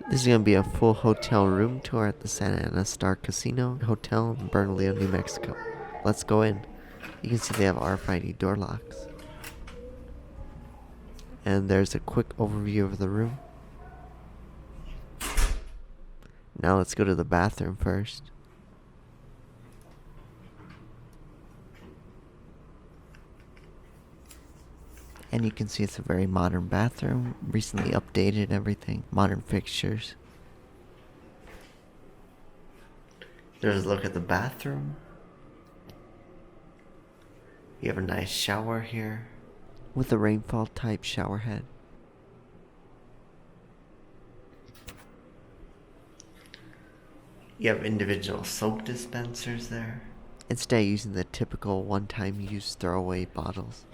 This is going to be a full hotel room tour at the Santa Ana Star Casino Hotel in Bernalillo, New Mexico. Let's go in. You can see they have RFID door locks. And there's a quick overview of the room. Now let's go to the bathroom first. And you can see it's a very modern bathroom, recently updated everything, modern fixtures. There's a look at the bathroom. You have a nice shower here with a rainfall type shower head. You have individual soap dispensers there, instead of using the typical one-time use throwaway bottles.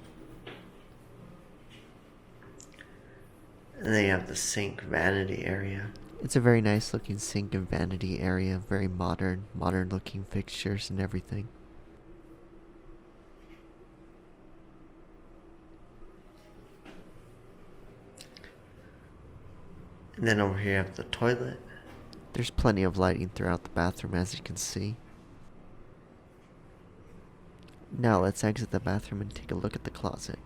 And then you have the sink vanity area. It's a very nice looking sink and vanity area, very modern looking fixtures and everything. And then over here you have the toilet. There's plenty of lighting throughout the bathroom, as you can see. Now let's exit the bathroom and take a look at the closet.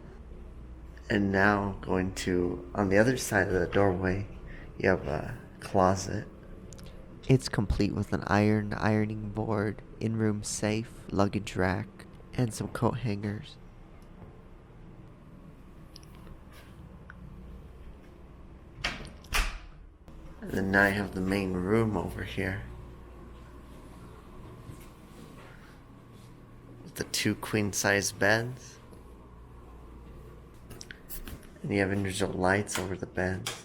And now going to, on the other side of the doorway, you have a closet. It's complete with an ironing board, in-room safe, luggage rack, and some coat hangers. And then now you have the main room over here, with the 2 queen-size beds. And you have individual lights over the beds.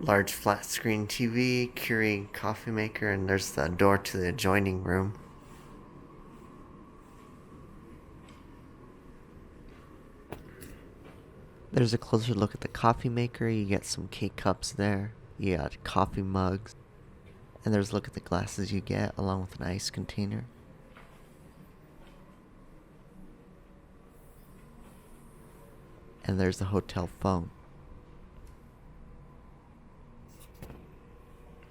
Large flat screen TV, Keurig coffee maker, and there's the door to the adjoining room. There's a closer look at the coffee maker. You get some K-cups there. You got coffee mugs. And there's a look at the glasses you get, along with an ice container. And there's the hotel phone.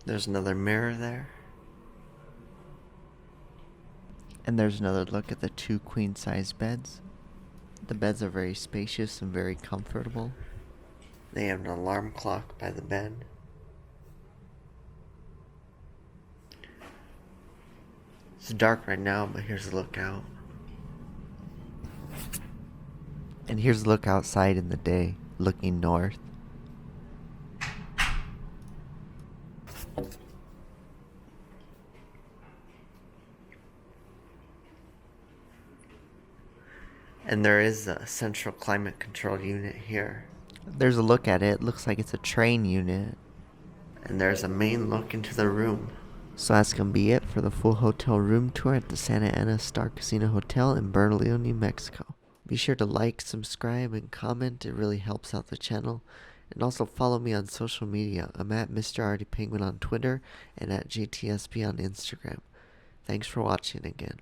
There's another mirror there. And there's another look at the 2 queen-size beds. The beds are very spacious and very comfortable. They have an alarm clock by the bed. It's dark right now, but here's a look out. And here's a look outside in the day, looking north. And there is a central climate control unit here. There's a look at it. It looks like it's a train unit. And there's a main look into the room. So that's going to be it for the full hotel room tour at the Santa Ana Star Casino Hotel in Bernalillo, New Mexico. Be sure to like, subscribe, and comment. It really helps out the channel. And also follow me on social media. I'm at Mr. Artie Penguin on Twitter and at JTSP on Instagram. Thanks for watching again.